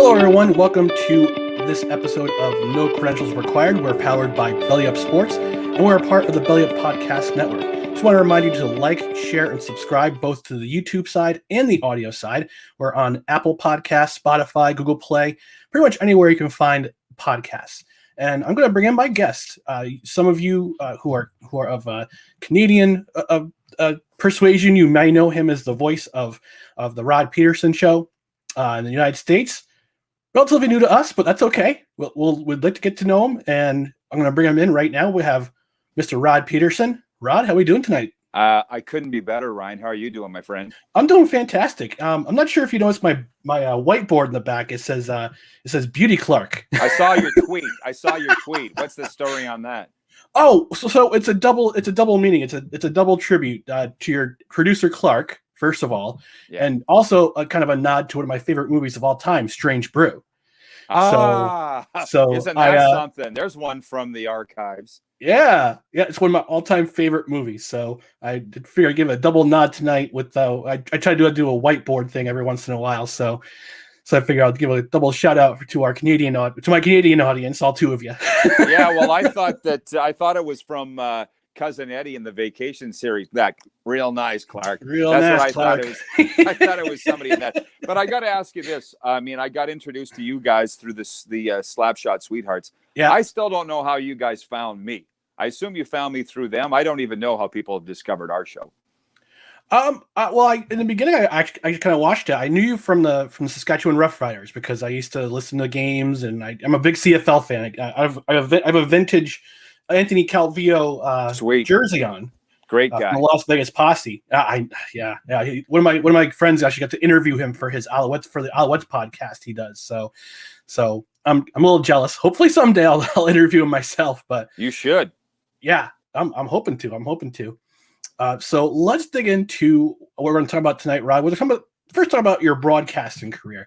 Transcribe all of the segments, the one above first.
Hello, everyone. Welcome to this episode of No Credentials Required. We're powered by Belly Up Sports, and we're a part of the Belly Up Podcast Network. Just want to remind you to like, share, and subscribe both to the YouTube side and the audio side. We're on Apple Podcasts, Spotify, Google Play, pretty much anywhere you can find podcasts. And I'm going to bring in my guest. Some of you who are of Canadian persuasion, you may know him as the voice of the Rod Pedersen show in the United States. Relatively new to us, but that's okay. We'd like to get to know him, and I'm going to bring him in right now. We have Mr. Rod Pedersen. Rod, how are we doing tonight? I couldn't be better, Ryan. How are you doing, my friend? I'm doing fantastic. I'm not sure if you noticed my whiteboard in the back. It says Beauty Clark. I saw your tweet. What's the story on that? Oh, so it's a double meaning. It's a double tribute to your producer Clark, first of all, and also a kind of a nod to one of my favorite movies of all time, Strange Brew. So isn't that something? There's one from the archives. Yeah, it's one of my all-time favorite movies. So I did figure I'd give a double nod tonight. With I try to do a whiteboard thing every once in a while. So I figure I'll give a double shout out to my Canadian audience, all two of you. Yeah, well, I thought it was from Cousin Eddie in the Vacation series. That real nice, Clark. That's what Clark. I thought it was. I thought it was somebody in that. But I got to ask you this. I mean, I got introduced to you guys through the Slapshot Sweethearts. Yeah. I still don't know how you guys found me. I assume you found me through them. I don't even know how people have discovered our show. In the beginning, I kind of watched it. I knew you from the Saskatchewan Roughriders because I used to listen to games, and I'm a big CFL fan. I have a vintage Anthony Calvillo jersey on. Great guy. From the Las Vegas Posse. One of my friends actually got to interview him for his Alouettes podcast he does. So I'm a little jealous. Hopefully someday I'll interview him myself. But you should. Yeah, I'm hoping to. So let's dig into what we're going to talk about tonight, Rod. We're going to first talk about your broadcasting career.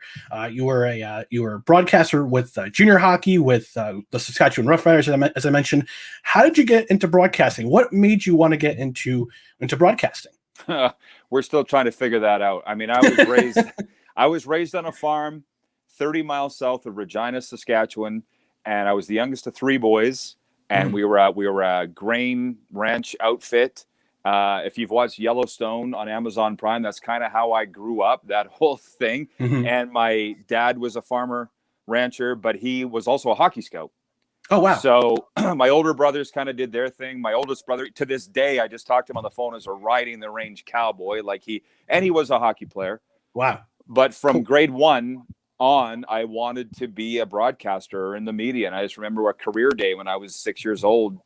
You were a broadcaster with junior hockey with the Saskatchewan Roughriders, as I mentioned. How did you get into broadcasting? What made you want to get into broadcasting? We're still trying to figure that out. I mean, I was raised on a farm 30 miles south of Regina, Saskatchewan, and I was the youngest of three boys. And we were a grain ranch outfit. If you've watched Yellowstone on Amazon Prime, that's kind of how I grew up, that whole thing. Mm-hmm. And my dad was a farmer rancher, but he was also a hockey scout. Oh, wow. So my older brothers kind of did their thing. My oldest brother, to this day, I just talked to him on the phone as a riding the range cowboy. He was a hockey player. Wow. But from grade one on, I wanted to be a broadcaster in the media. And I just remember a career day when I was 6 years old,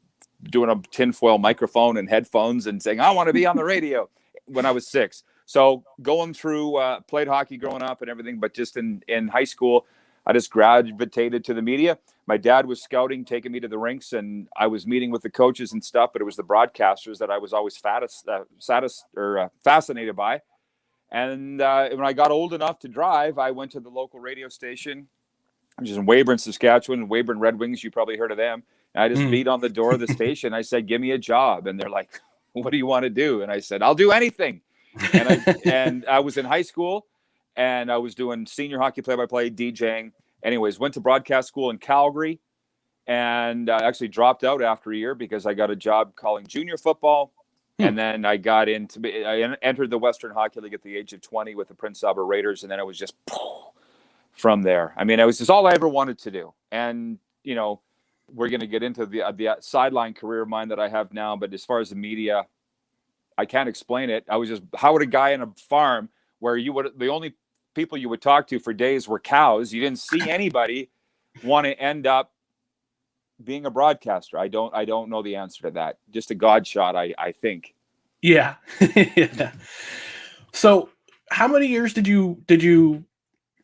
doing a tinfoil microphone and headphones and saying, I want to be on the radio when I was 6. So going through, played hockey growing up and everything, but just in high school, I just gravitated to the media. My dad was scouting, taking me to the rinks, and I was meeting with the coaches and stuff, but it was the broadcasters that I was always fascinated by. And when I got old enough to drive, I went to the local radio station, which is in Weyburn, Saskatchewan, Weyburn Red Wings. You probably heard of them. And I just beat on the door of the station. I said, give me a job. And they're like, what do you want to do? And I said, I'll do anything. And I was in high school, and I was doing senior hockey play-by-play, DJing. Anyways, went to broadcast school in Calgary, and I actually dropped out after a year because I got a job calling junior football. And then I entered the Western Hockey League at the age of 20 with the Prince Albert Raiders. And then it was just from there. I mean, it was just all I ever wanted to do. And, you know, we're going to get into the sideline career of mine that I have now. But as far as the media, I can't explain it. How would a guy in a farm where the only people you would talk to for days were cows, you didn't see anybody, want to end up being a broadcaster? I don't know the answer to that. Just a God shot, I think. Yeah. Yeah. So how many years did you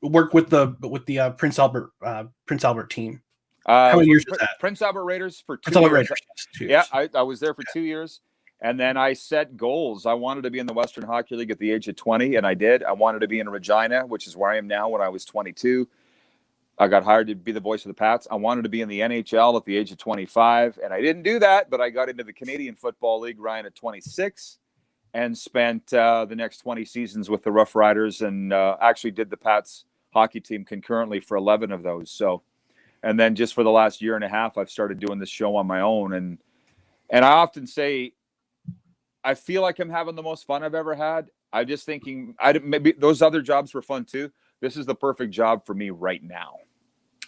work with the Prince Albert team? How many years was that? Prince Albert Raiders for 2 Prince Albert years. Raiders. 2 years. Yeah, I was there for 2 years. And then I set goals. I wanted to be in the Western Hockey League at the age of 20, and I did. I wanted to be in Regina, which is where I am now, when I was 22. I got hired to be the voice of the Pats. I wanted to be in the NHL at the age of 25, and I didn't do that, but I got into the Canadian Football League, Ryan, at 26, and spent the next 20 seasons with the Rough Riders, and actually did the Pats hockey team concurrently for 11 of those. So, and then just for the last year and a half, I've started doing this show on my own. And I often say, I feel like I'm having the most fun I've ever had. I'm just thinking, maybe those other jobs were fun too. This is the perfect job for me right now.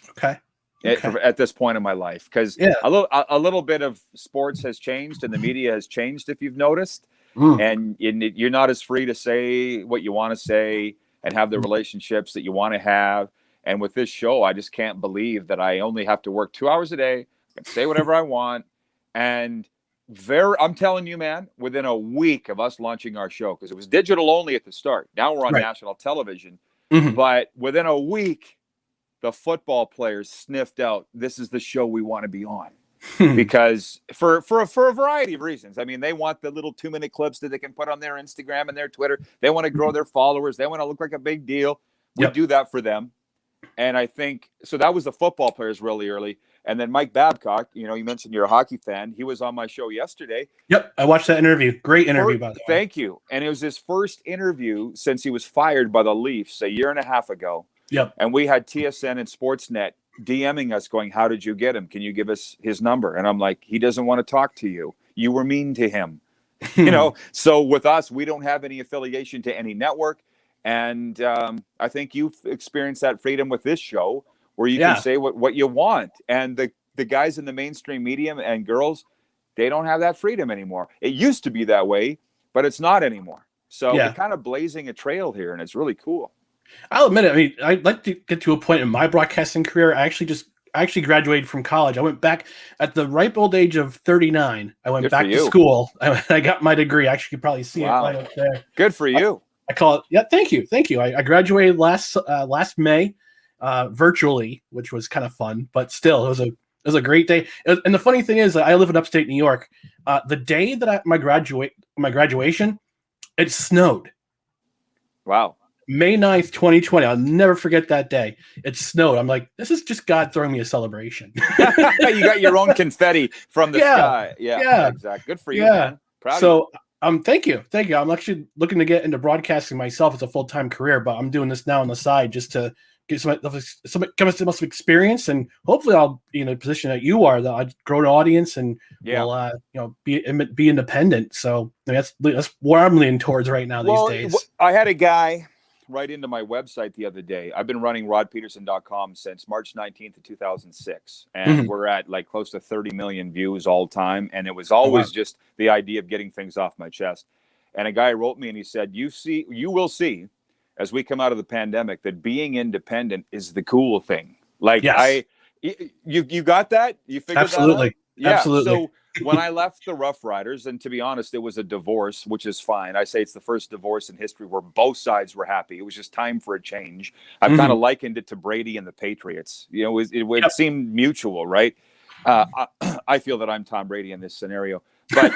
Okay. At this point in my life, because a little bit of sports has changed and the media has changed, if you've noticed, and you're not as free to say what you want to say and have the relationships that you want to have. And with this show, I just can't believe that I only have to work 2 hours a day, I can say whatever I want. And I'm telling you, man, within a week of us launching our show, because it was digital only at the start, now we're on national television, but within a week, the football players sniffed out, this is the show we want to be on. Because for a variety of reasons. I mean, they want the little 2-minute clips that they can put on their Instagram and their Twitter. They want to grow their followers. They want to look like a big deal. We do that for them. And I think, so that was the football players really early. And then Mike Babcock, you mentioned you're a hockey fan. He was on my show yesterday. Yep, I watched that interview. Great interview, by the way. Thank you. And it was his first interview since he was fired by the Leafs a year and a half ago. Yep. And we had TSN and Sportsnet DMing us going, how did you get him? Can you give us his number? And I'm like, he doesn't want to talk to you. You were mean to him. So with us, we don't have any affiliation to any network. And I think you've experienced that freedom with this show where you can say what you want. And the guys in the mainstream media and girls, they don't have that freedom anymore. It used to be that way, but it's not anymore. So we're kind of blazing a trail here, and it's really cool. I'll admit it. I mean, I'd like to get to a point in my broadcasting career. I actually graduated from college. I went back at the ripe old age of 39. I went back to school. I got my degree. Actually, you could probably see it right up there. Good for you. I call it. Yeah, thank you. I graduated last May, virtually, which was kind of fun, but still, it was a great day. And the funny thing is, I live in upstate New York. The day that my graduation, it snowed. Wow. May 9th, 2020. I'll never forget that day. It snowed. I'm like, this is just God throwing me a celebration. You got your own confetti from the sky. Yeah, exactly. Good for you, man. Proud of you. Thank you. I'm actually looking to get into broadcasting myself as a full-time career, but I'm doing this now on the side just to get some experience, and hopefully I'll be in a position that you are, that I grow an audience and will be independent. So I mean, that's where I'm leaning towards right now these days. I had a guy right into my website the other day. I've been running rodpedersen.com since March 19th of 2006. And we're at like close to 30 million views all time. And it was always just the idea of getting things off my chest. And a guy wrote me and he said, you will see as we come out of the pandemic that being independent is the cool thing. Like you got that? You figured that out? Yeah. Absolutely. So when I left the Rough Riders, and to be honest, it was a divorce, which is fine. I say it's the first divorce in history where both sides were happy. It was just time for a change. I've kind of likened it to Brady and the Patriots. It seemed mutual, right? I feel that I'm Tom Brady in this scenario. But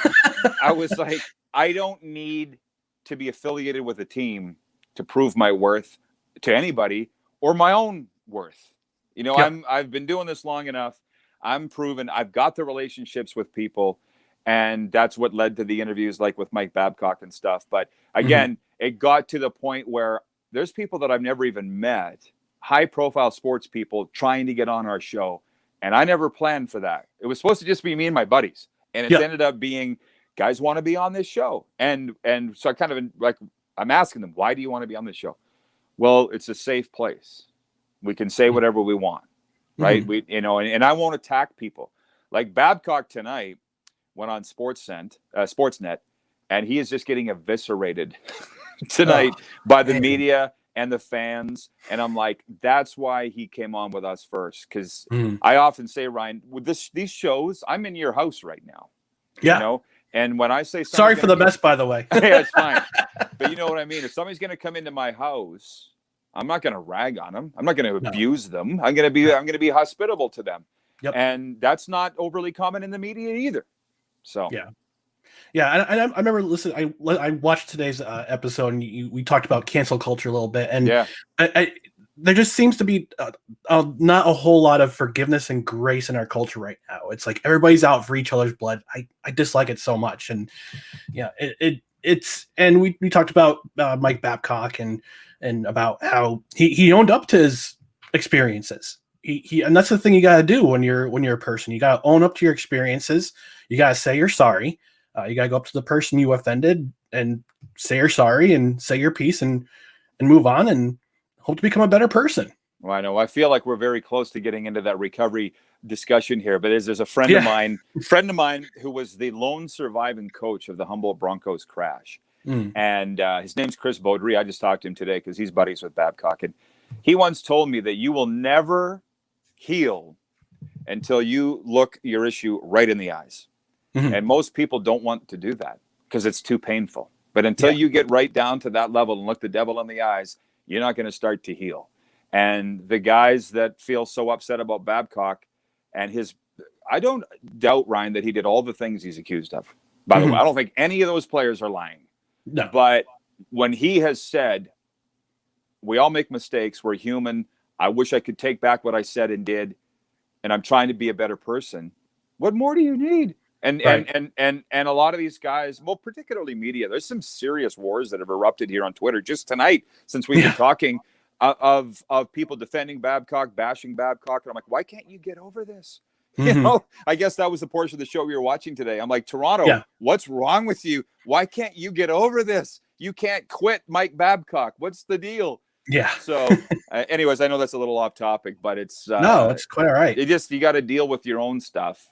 I was like, I don't need to be affiliated with a team to prove my worth to anybody or my own worth. I've been doing this long enough. I'm proven. I've got the relationships with people, and that's what led to the interviews like with Mike Babcock and stuff. But again, it got to the point where there's people that I've never even met, high-profile sports people trying to get on our show, and I never planned for that. It was supposed to just be me and my buddies, and it's ended up being guys want to be on this show, and so I kind of like I'm asking them, why do you want to be on this show? Well, it's a safe place. We can say whatever we want. Right. And I won't attack people. Like Babcock tonight went on Sportsnet, and he is just getting eviscerated tonight by the media and the fans. And I'm like, that's why he came on with us first. Because I often say, Ryan, with these shows, I'm in your house right now. Yeah. And when I say sorry for the mess, by the way. Yeah, it's fine. But you know what I mean? If somebody's going to come into my house, I'm not going to rag on them. I'm not going to abuse them. I'm going to be hospitable to them. Yep. And that's not overly common in the media either. So yeah. And I remember listening. I watched today's episode, and we talked about cancel culture a little bit. And there just seems to be not a whole lot of forgiveness and grace in our culture right now. It's like everybody's out for each other's blood. I dislike it so much. And and we talked about Mike Babcock and about how he owned up to his experiences. He and that's the thing you got to do when you're a person. You got to own up to your experiences. You got to say you're sorry. You got to go up to the person you offended and say you're sorry and say your piece and move on and hope to become a better person. Well, I know. I feel like we're very close to getting into that recovery discussion here, but there's a friend of mine who was the lone surviving coach of the Humboldt Broncos crash. And his name's Chris Baudry. I just talked to him today because he's buddies with Babcock. And he once told me that you will never heal until you look your issue right in the eyes. And most people don't want to do that because it's too painful. But until you get right down to that level and look the devil in the eyes, you're not going to start to heal. And the guys that feel so upset about Babcock and I don't doubt, Ryan, that he did all the things he's accused of. By the way, I don't think any of those players are lying. No. But when he has said, we all make mistakes, we're human, I wish I could take back what I said and did, and I'm trying to be a better person, what more do you need? And a lot of these guys, well, particularly media, there's some serious wars that have erupted here on Twitter just tonight since we've been talking of people defending Babcock, bashing Babcock. And I'm like, why can't you get over this? You know, I guess that was the portion of the show we were watching today. I'm like, Toronto, what's wrong with you? Why can't you get over this? You can't quit Mike Babcock. What's the deal? Yeah. So anyways, I know that's a little off topic, but it's no, it's quite all right. You got to deal with your own stuff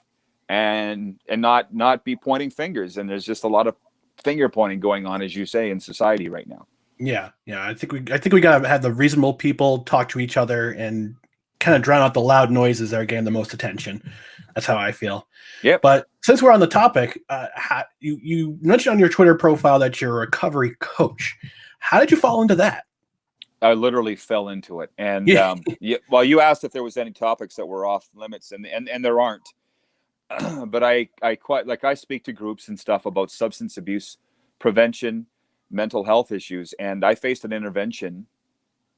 and not be pointing fingers. And there's just a lot of finger pointing going on, as you say, in society right now. Yeah. I think we gotta have the reasonable people talk to each other and kind of drown out the loud noises that are getting the most attention. That's how I feel. Yeah. But since we're on the topic, you mentioned on your Twitter profile that you're a recovery coach. How did you fall into that? I literally fell into it. And well, you asked if there was any topics that were off limits, and there aren't. But I speak to groups and stuff about substance abuse prevention, mental health issues, and I faced an intervention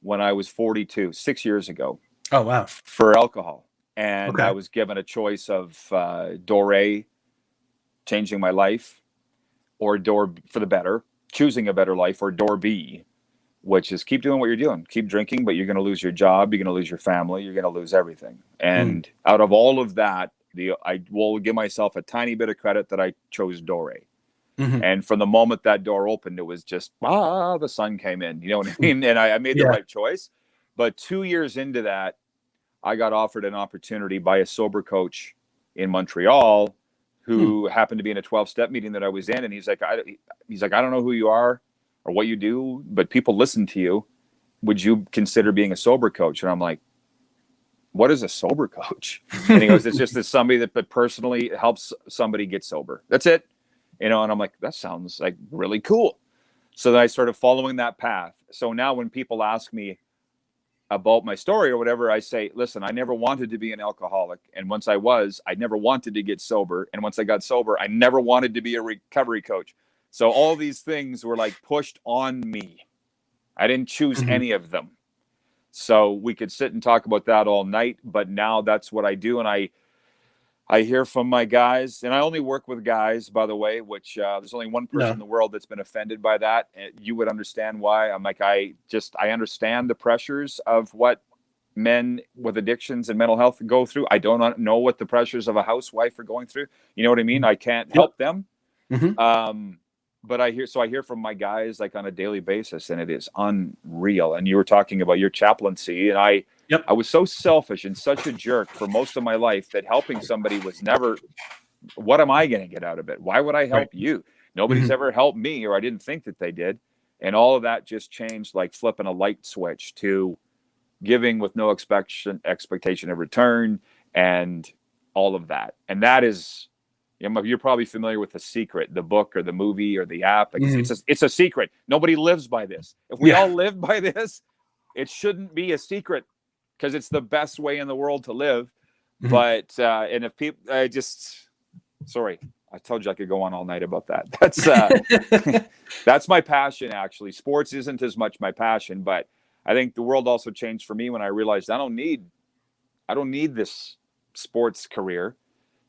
when I was 42, 6 years ago. Oh, wow. For alcohol. And I was given a choice of door A, changing my life, or door for the better, choosing a better life, or door B, which is keep doing what you're doing. Keep drinking, but you're going to lose your job. You're going to lose your family. You're going to lose everything. And out of all of that, I will give myself a tiny bit of credit that I chose door A. And from the moment that door opened, it was just, the sun came in. You know what I mean? And I made the right choice. But 2 years into that, I got offered an opportunity by a sober coach in Montreal who happened to be in a 12-step meeting that I was in. And he's like, I don't know who you are or what you do, but people listen to you. Would you consider being a sober coach? And I'm like, what is a sober coach? And he goes, it's just somebody that personally helps somebody get sober. That's it. You know, and I'm like, that sounds like really cool. So then I started following that path. So now when people ask me about my story or whatever, I say, listen, I never wanted to be an alcoholic. And once I never wanted to get sober. And once I got sober, I never wanted to be a recovery coach. So all these things were like pushed on me. I didn't choose any of them. So we could sit and talk about that all night, but now that's what I do. And I hear from my guys, and I only work with guys, by the way, which there's only one person in the world that's been offended by that. And you would understand why. I'm like, I understand the pressures of what men with addictions and mental health go through. I don't know what the pressures of a housewife are going through. You know what I mean? I can't help them. But I hear from my guys like on a daily basis, and it is unreal. And you were talking about your chaplaincy, and I was so selfish and such a jerk for most of my life that helping somebody was never, what am I going to get out of it? Why would I help you? Nobody's ever helped me, or I didn't think that they did. And all of that just changed like flipping a light switch to giving with no expectation of return and all of that. And that is, you're probably familiar with The Secret, the book or the movie or the app. It's a secret. Nobody lives by this. If we all live by this, it shouldn't be a secret because it's the best way in the world to live. But, and if people, sorry, I told you I could go on all night about that. That's my passion, actually. Sports isn't as much my passion, but I think the world also changed for me when I realized I don't need this sports career.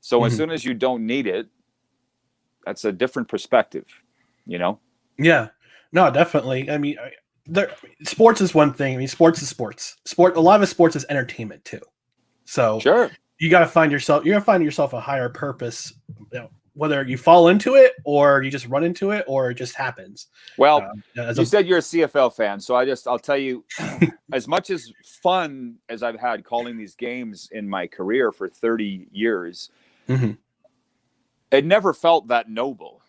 So as soon as you don't need it, that's a different perspective, you know? Yeah, no, definitely. I mean, sports is one thing. I mean, sports is sports. A lot of sports is entertainment too. So Sure. you got to find yourself. You're gonna find yourself a higher purpose. Whether you fall into it or you just run into it or it just happens. Well, As you a, said you're a CFL fan, so I'll tell you, as much as fun as I've had calling these games in my career for 30 years, Mhm. it never felt that noble.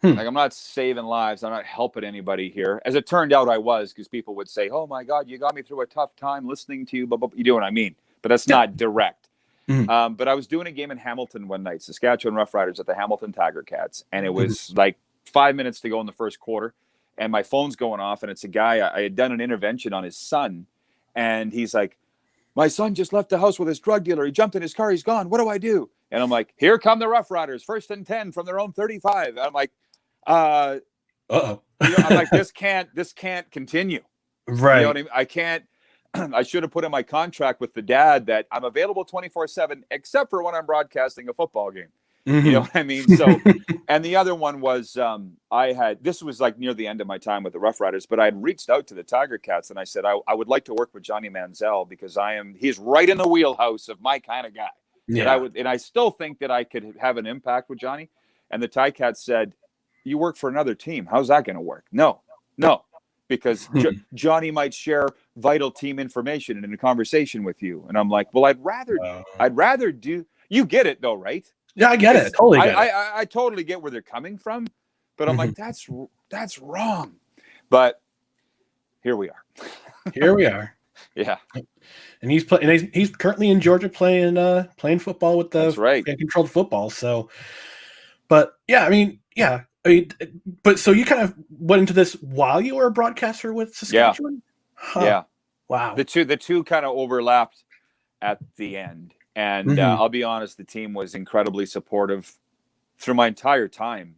Hmm. Like, I'm not saving lives. I'm not helping anybody here. As it turned out, I was, because people would say, "Oh my God, you got me through a tough time listening to you." But you know what I mean. But that's Yeah. not direct. Mhm. But I was doing a game in Hamilton one night, Saskatchewan Roughriders at the Hamilton Tiger Cats, and it was like 5 minutes to go in the first quarter, and my phone's going off, and it's a guy. I had done an intervention on his son, and he's like, "My son just left the house with his drug dealer. He jumped in his car. He's gone. What do I do?" And I'm like, "Here come the Rough Riders, 1st and 10 from their own 35." And I'm like, uh, Uh-oh. I'm like, this can't continue. Right. You know what I mean? I can't. I should have put in my contract with the dad that I'm available 24/7, except for when I'm broadcasting a football game. Mm-hmm. You know what I mean? So, and the other one was, this was like near the end of my time with the Rough Riders, but I had reached out to the Tiger Cats and I said, I would like to work with Johnny Manziel because he's right in the wheelhouse of my kind of guy. Yeah. And I still think that I could have an impact with Johnny. And the Tiger Cats said, "You work for another team. How's that going to work?" No, because Johnny might share vital team information in a conversation with you. And I'm like, well, I'd rather do, you get it though, right? Yeah, I get it. Totally get it. I totally get where they're coming from, but I'm like, that's wrong. But here we are. Here we are. Yeah. And he's currently in Georgia playing football with the That's right. controlled football. So, but yeah, I mean, but so you kind of went into this while you were a broadcaster with Saskatchewan? Yeah. Huh. Yeah. Wow. The two kind of overlapped at the end. And I'll be honest, the team was incredibly supportive through my entire time,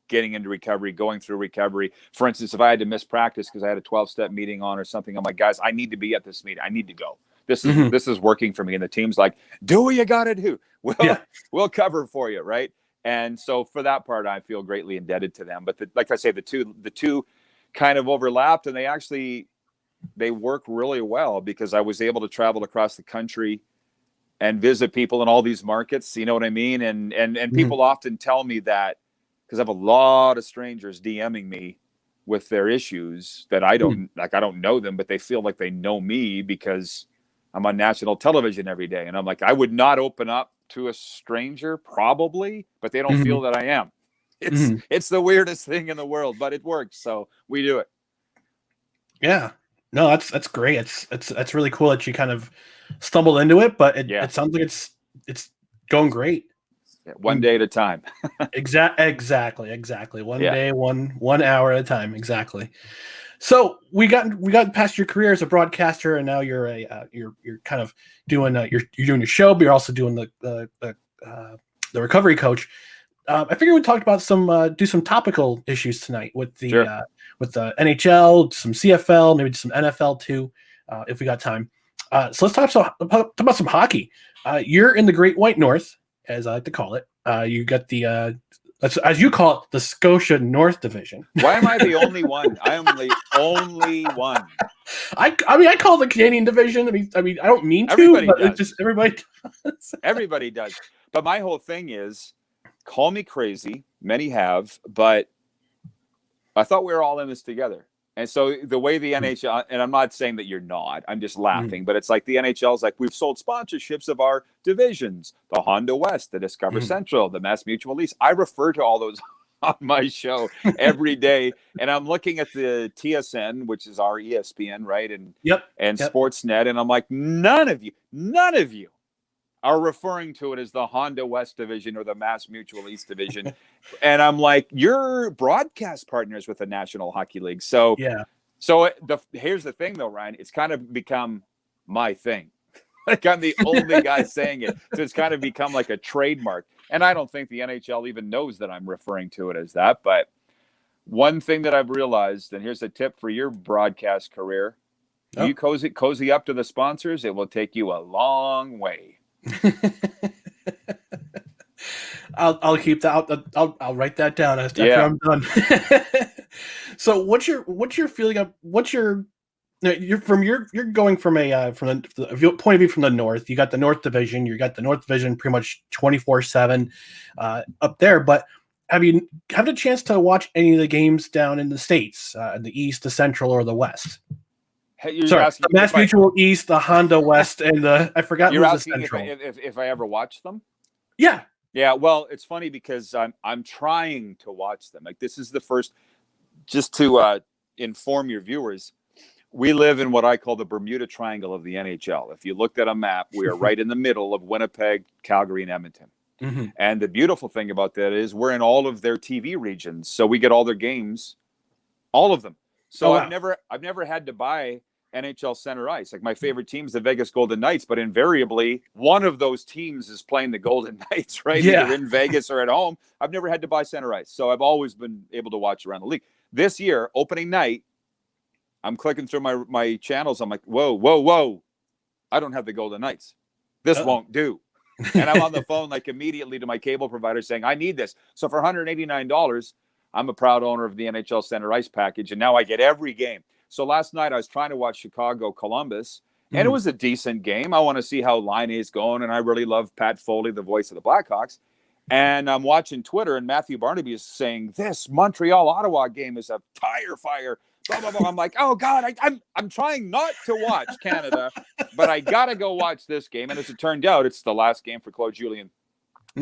getting into recovery, going through recovery. For instance, if I had to miss practice because I had a 12-step meeting on or something, I'm like, guys, I need to be at this meeting. I need to go. This is working for me. And the team's like, do what you got to do. We'll cover for you, right? And so for that part, I feel greatly indebted to them. But like I say, the two kind of overlapped, and they work really well because I was able to travel across the country and visit people in all these markets. You know what I mean? And people often tell me that, because I have a lot of strangers DMing me with their issues that I don't know them, but they feel like they know me because I'm on national television every day. And I'm like, I would not open up to a stranger probably, but they don't feel that I am. It's the weirdest thing in the world, but it works. So we do it. Yeah. No, that's great. It's really cool that you kind of stumbled into it, but it sounds like it's going great. Yeah, one day at a time. Exactly. One day, one hour at a time. Exactly. So we got past your career as a broadcaster, and now you're you're kind of doing you're doing your show, but you're also doing the recovery coach. I figured we talked about do some topical issues tonight with the NHL, some CFL, maybe some NFL too, if we got time. So let's talk about some hockey. You're in the Great White North, as I like to call it. You got the as you call it, the Scotia North Division. Why am I the only one? I am the only one. I mean, I call it the Canadian Division. I mean, I don't mean everybody to, but does. it's just everybody does. Everybody does. But my whole thing is, call me crazy. Many have, but I thought we were all in this together. And so the way the NHL, and I'm not saying that you're not, I'm just laughing, but it's like the NHL is like, we've sold sponsorships of our divisions, the Honda West, the Discover Central, the Mass Mutual Lease. I refer to all those on my show every day. And I'm looking at the TSN, which is our ESPN, right? And Sportsnet. And I'm like, none of you are referring to it as the Honda West Division or the Mass Mutual East Division. And I'm like, you're broadcast partners with the National Hockey League. So, here's the thing, though, Ryan. It's kind of become my thing. Like, I'm the only guy saying it. So it's kind of become like a trademark. And I don't think the NHL even knows that I'm referring to it as that. But one thing that I've realized, and here's a tip for your broadcast career. You cozy up to the sponsors, it will take you a long way. I'll keep that. I'll write that down after Yeah. I'm done. So what's your feeling of you're going from the point of view from the north. You got the North Division. You got the North Division pretty much 24/7 up there. But have you had a chance to watch any of the games down in the States, the East, the Central, or the West? Hey, you're Sorry, asking the Mass Mutual East, the Honda West, and I forgot you're who's the asking Central. if I ever watched them? Yeah. Yeah, well, it's funny because I'm trying to watch them. Like this is the first, just to inform your viewers, we live in what I call the Bermuda Triangle of the NHL. If you looked at a map, we are right in the middle of Winnipeg, Calgary, and Edmonton. Mm-hmm. And the beautiful thing about that is we're in all of their TV regions, so we get all their games, all of them. So wow. I've never had to buy NHL center ice. Like my favorite team's the Vegas Golden Knights, but invariably one of those teams is playing the Golden Knights, right? Yeah. Either in Vegas or at home. I've never had to buy center ice. So I've always been able to watch around the league. This year, opening night, I'm clicking through my channels. I'm like, whoa. I don't have the Golden Knights. This won't do. And I'm on the phone like immediately to my cable provider saying, I need this. So for $189, I'm a proud owner of the NHL Center Ice package. And now I get every game. So last night I was trying to watch Chicago Columbus, and it was a decent game. I want to see how Line is going. And I really love Pat Foley, the voice of the Blackhawks. And I'm watching Twitter, and Matthew Barnaby is saying this Montreal-Ottawa game is a tire fire. Blah, blah, blah. I'm like, oh God, I'm trying not to watch Canada, but I gotta go watch this game. And as it turned out, it's the last game for Claude Julien.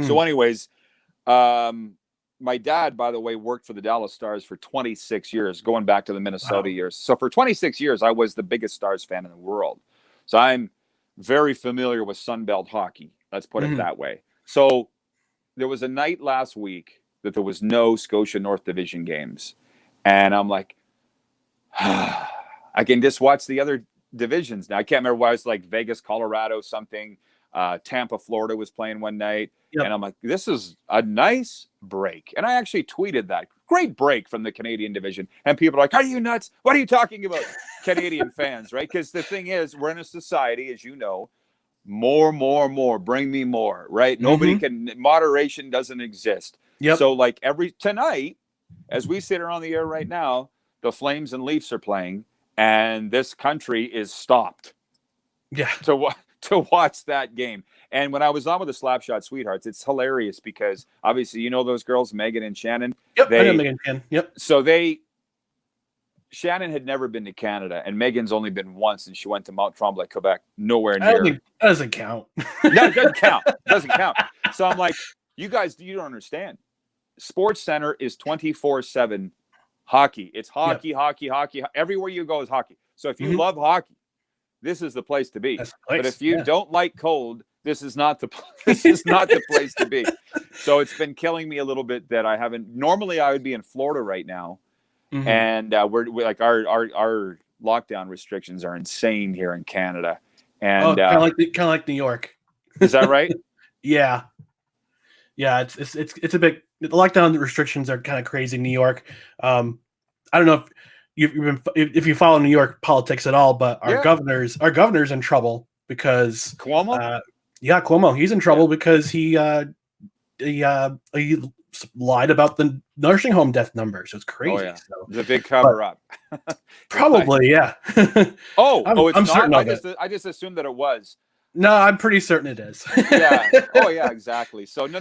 So, anyways, my dad, by the way, worked for the Dallas Stars for 26 years, going back to the Minnesota years. So for 26 years, I was the biggest Stars fan in the world. So I'm very familiar with Sunbelt hockey. Let's put it that way. So there was a night last week that there was no Scotia North Division games. And I'm like, I can just watch the other divisions now. I can't remember why it was like Vegas, Colorado, something. Tampa, Florida was playing one night. Yep. And I'm like, this is a nice break. And I actually tweeted that. Great break from the Canadian division. And people are like, are you nuts? What are you talking about? Canadian fans, right? Because the thing is, we're in a society, as you know, more, bring me more, right? Nobody can, moderation doesn't exist. Yep. So like tonight, as we sit around the air right now, the Flames and Leafs are playing, and this country is stopped. Yeah. To watch that game. And when I was on with the Slapshot Sweethearts, it's hilarious because obviously you know those girls, Megan and Shannon. Yep, I know Megan and Shannon. Yep. So Shannon had never been to Canada, and Megan's only been once, and she went to Mount Tremblant, Quebec, nowhere near. That doesn't count. No, it doesn't count. It doesn't count. So I'm like, you guys, you don't understand. Sports Center is 24/7 hockey. It's hockey, yep. hockey. Everywhere you go is hockey. So if you love hockey, this is the place to be. But if you don't like cold, this is not the place to be. So it's been killing me a little bit that I haven't. Normally, I would be in Florida right now, and we're like our lockdown restrictions are insane here in Canada. And kind of like New York. Is that right? Yeah. It's a bit. The lockdown restrictions are kind of crazy in New York. I don't know if you follow New York politics at all, but our governor's in trouble because Cuomo. Cuomo, he's in trouble because he lied about the nursing home death number. So it's crazy. Oh, yeah. So, it's a big cover up. Probably, yeah. It's I'm certain of it. I just assumed that it was. No, I'm pretty certain it is. Yeah. Oh, yeah, exactly. So no,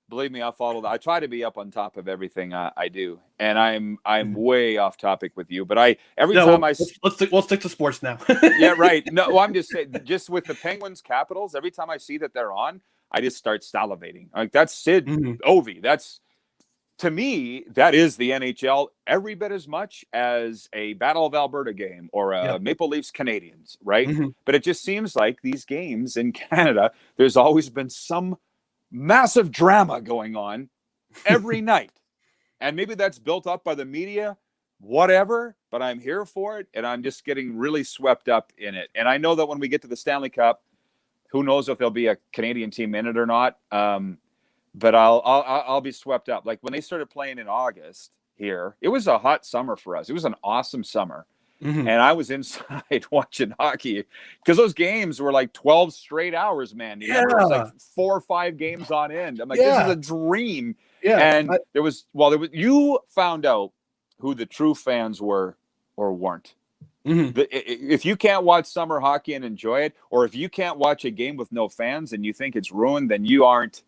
believe me, I follow that. I try to be up on top of everything I do, and I'm way off topic with you. But we'll stick to sports now. Yeah, right. No, well, I'm just saying, just with the Penguins Capitals, every time I see that they're on, I just start salivating. Like that's Sid Ovi. That's, to me, that is the NHL every bit as much as a Battle of Alberta game or a Maple Leafs Canadiens, right? But it just seems like these games in Canada, there's always been some massive drama going on every night. And maybe that's built up by the media, whatever, but I'm here for it. And I'm just getting really swept up in it. And I know that when we get to the Stanley Cup, who knows if there'll be a Canadian team in it or not. But I'll be swept up. Like when they started playing in August here, it was a hot summer for us. It was an awesome summer. Mm-hmm. And I was inside watching hockey because those games were like 12 straight hours, man. You remember? It was like 4 or 5 games on end. I'm like, this is a dream. Yeah. And you found out who the true fans were or weren't. Mm-hmm. If you can't watch summer hockey and enjoy it, or if you can't watch a game with no fans and you think it's ruined, then you aren't.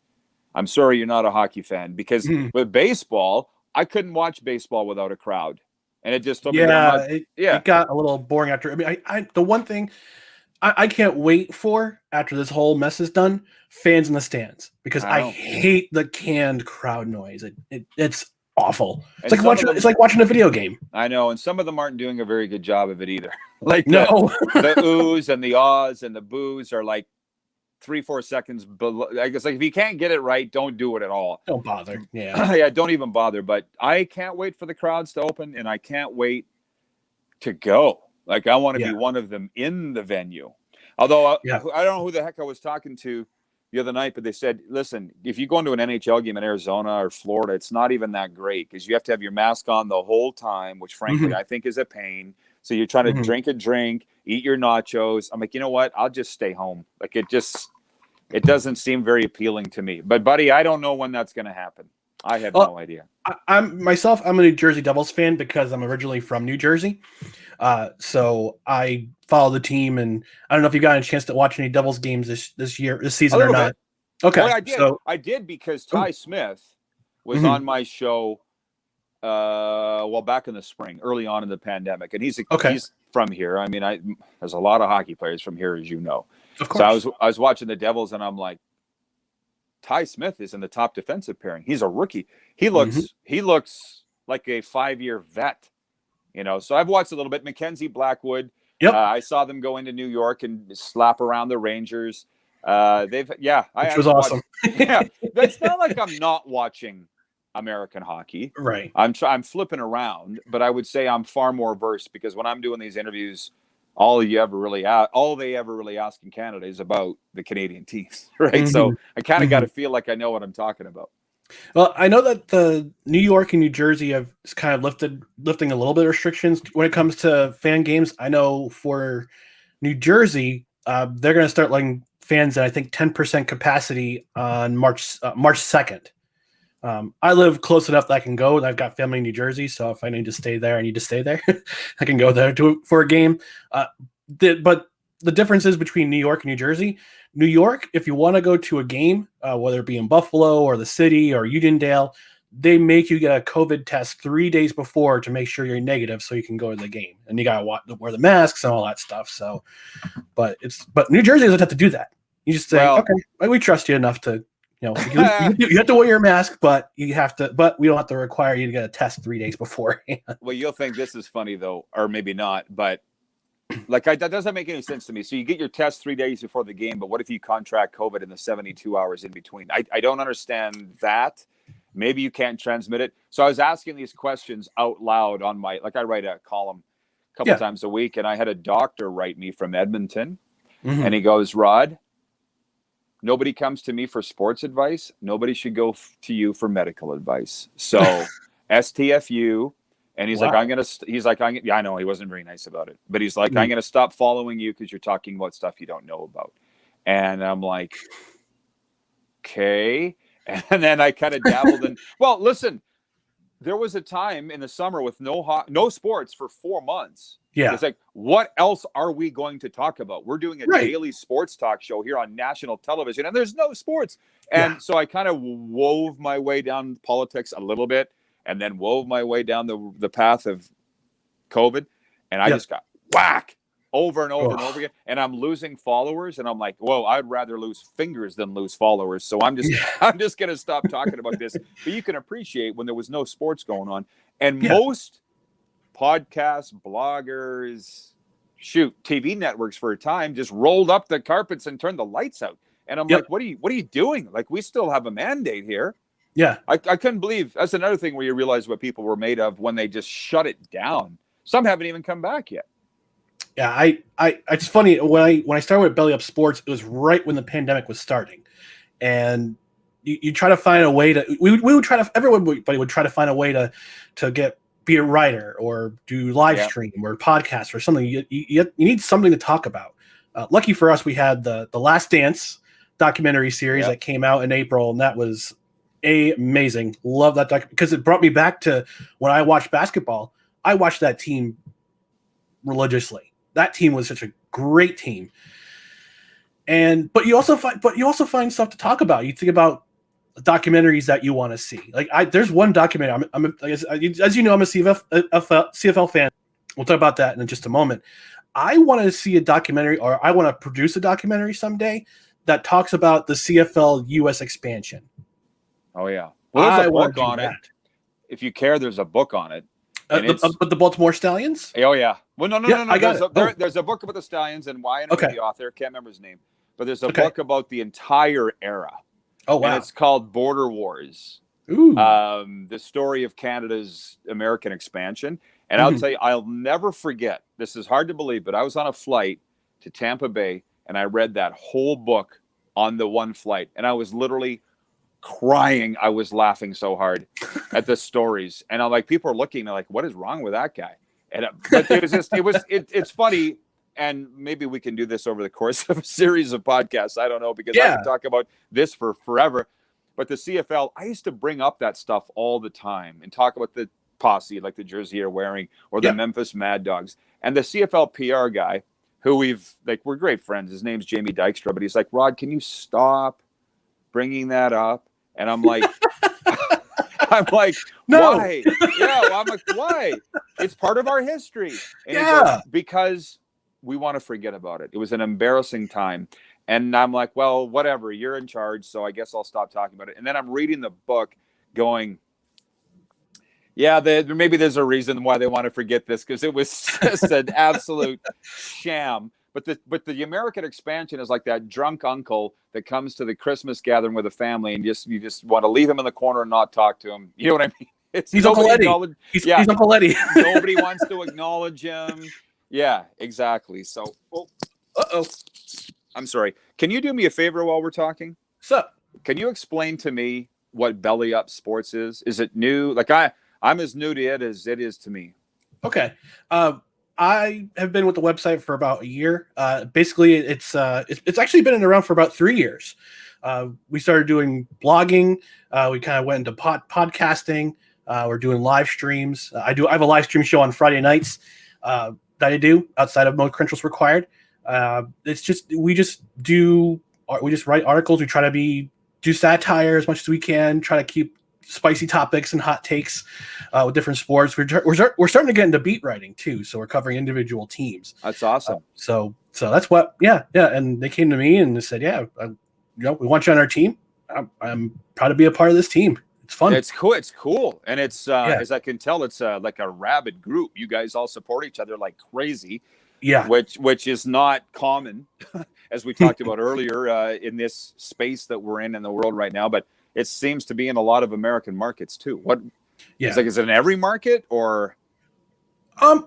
I'm sorry, you're not a hockey fan. Because with baseball, I couldn't watch baseball without a crowd. And it just told me it got a little boring after. I mean, I the one thing I can't wait for after this whole mess is done, fans in the stands, because I hate the canned crowd noise. It's awful. It's like watching a video game. I know, and some of them aren't doing a very good job of it either. Like the oohs and the ahs and the boos are like 3-4 seconds below. I guess, like, if you can't get it right, don't do it at all. Don't bother. Yeah. Yeah, don't even bother. But I can't wait for the crowds to open, and I can't wait to go. Like, I want to be one of them in the venue. Although I don't know who the heck I was talking to the other night, but they said, listen, if you go into an NHL game in Arizona or Florida, it's not even that great because you have to have your mask on the whole time, which frankly I think is a pain. So you're trying to drink a drink, eat your nachos. I'm like, you know what? I'll just stay home. Like, it doesn't seem very appealing to me. But buddy, I don't know when that's going to happen. I have no idea. I'm a New Jersey Devils fan because I'm originally from New Jersey. So I follow the team, and I don't know if you got a chance to watch any Devils games this season or not. Bit. Okay. Well, I did because Ty Smith was on my show back in the spring, early on in the pandemic, and he's from here. I mean, there's a lot of hockey players from here, as you know. Of course. So I was watching the Devils, and I'm like, Ty Smith is in the top defensive pairing. He's a rookie. He looks like a 5-year vet, you know. So I've watched a little bit. Mackenzie Blackwood. Yep. I saw them go into New York and slap around the Rangers. Which was awesome. It's not like I'm not watching American hockey. Right. I'm flipping around, but I would say I'm far more versed because when I'm doing these interviews, all they ever really ask in Canada is about the Canadian teams, right? So I kind of got to feel like I know what I'm talking about. Well, I know that the New York and New Jersey have kind of lifting a little bit of restrictions when it comes to fan games. I know for New Jersey, they're going to start letting fans at, I think, 10% capacity on March 2nd. I live close enough that I can go, and I've got family in New Jersey, so if I need to stay there, I need to stay there. I can go there for a game. But the difference is between New York and New Jersey. New York, if you want to go to a game, whether it be in Buffalo or the city or Uniondale, they make you get a COVID test 3 days before to make sure you're negative so you can go to the game. And you got to wear the masks and all that stuff. So, but New Jersey doesn't have to do that. You just say, okay, we trust you enough to, you have to wear your mask, but we don't have to require you to get a test 3 days beforehand. Well, you'll think this is funny though, or maybe not, but that doesn't make any sense to me. So you get your test 3 days before the game, but what if you contract COVID in the 72 hours in between? I don't understand that. Maybe you can't transmit it. So I was asking these questions out loud on I write a column a couple times a week, and I had a doctor write me from Edmonton, and he goes, Rod, nobody comes to me for sports advice. Nobody should go to you for medical advice. So STFU. And he's like, I know he wasn't very nice about it, but he's like, I'm going to stop following you because you're talking about stuff you don't know about. And I'm like, okay. And then I kind of dabbled in, well, listen, there was a time in the summer with no sports for 4 months. Yeah. It's like, what else are we going to talk about? We're doing a daily sports talk show here on national television, and there's no sports. And so I kind of wove my way down politics a little bit, and then wove my way down the path of COVID. And I just got whack over and over and over again. And I'm losing followers. And I'm like, whoa, I'd rather lose fingers than lose followers. So I'm just going to stop talking about this. But you can appreciate when there was no sports going on. And most podcasts, bloggers, TV networks for a time just rolled up the carpets and turned the lights out. And I'm like, what are you doing? Like, we still have a mandate here. Yeah. I couldn't believe that's another thing where you realize what people were made of when they just shut it down. Some haven't even come back yet. Yeah, it's funny when I started with Belly Up Sports, it was right when the pandemic was starting. And you try to find a way to everybody would try to find a way to get be a writer or do live stream or podcast or something. You need something to talk about. Lucky for us, we had the Last Dance documentary series that came out in April, and that was amazing. Love that because it brought me back to when I watched basketball. I watched that team religiously. That team was such a great team. But you also find stuff to talk about. You think about documentaries that you want to see. Like there's one documentary. As you know, I'm a CFL fan. We'll talk about that in just a moment. I want to see a documentary, or I want to produce a documentary someday that talks about the CFL US expansion. Oh yeah, well, there's a book on that. it. If you care, there's a book on it. But the Baltimore Stallions? Oh yeah. Well, no. There's a book about the Stallions and why. I know the author. Can't remember his name, but there's a book about the entire era. Oh wow! And it's called Border Wars. Ooh. The story of Canada's American expansion. And I'll tell you, I'll never forget. This is hard to believe, but I was on a flight to Tampa Bay, and I read that whole book on the one flight, and I was literally crying. I was laughing so hard at the stories, and I'm like, people are looking, they're like, "What is wrong with that guy?" And but it's funny, and maybe we can do this over the course of a series of podcasts. I don't know, because I can talk about this for forever. But the CFL, I used to bring up that stuff all the time and talk about the posse, like the jersey you're wearing, or the Memphis Mad Dogs. And the CFL PR guy, who we're great friends. His name's Jamie Dykstra, but he's like, Rod, can you stop bringing that up? And I'm like, no. Why? I'm like, why? It's part of our history. And he goes, because we want to forget about it. It was an embarrassing time. And I'm like, well, whatever, you're in charge, so I guess I'll stop talking about it. And then I'm reading the book going, maybe there's a reason why they want to forget this, because it was just an absolute sham. But the American expansion is like that drunk uncle that comes to the Christmas gathering with a family, and you just want to leave him in the corner and not talk to him. You know what I mean? He's Uncle Eddie. He's Uncle Eddie. Nobody wants to acknowledge him. Yeah, exactly. So, I'm sorry. Can you do me a favor while we're talking? So, can you explain to me what Belly Up Sports is? Is it new? Like I'm as new to it as it is to me. Okay. I have been with the website for about a year. Basically, it's actually been around for about 3 years. We started doing blogging. We kind of went into podcasting. We're doing live streams. I have a live stream show on Friday nights that I do outside of No Credentials Required. We just write articles. We try to do satire as much as we can. Try to keep spicy topics and hot takes with different sports. We're starting to get into beat writing too, so we're covering individual teams. That's awesome. So that's what, and they came to me and they said, we want you on our team. I'm proud to be a part of this team. It's fun. It's cool, and it's as I can tell, it's like a rabid group. You guys all support each other like crazy. Yeah, which is not common, as we talked about earlier, in this space that we're in the world right now. But it seems to be in a lot of American markets too. Is it in every market, or?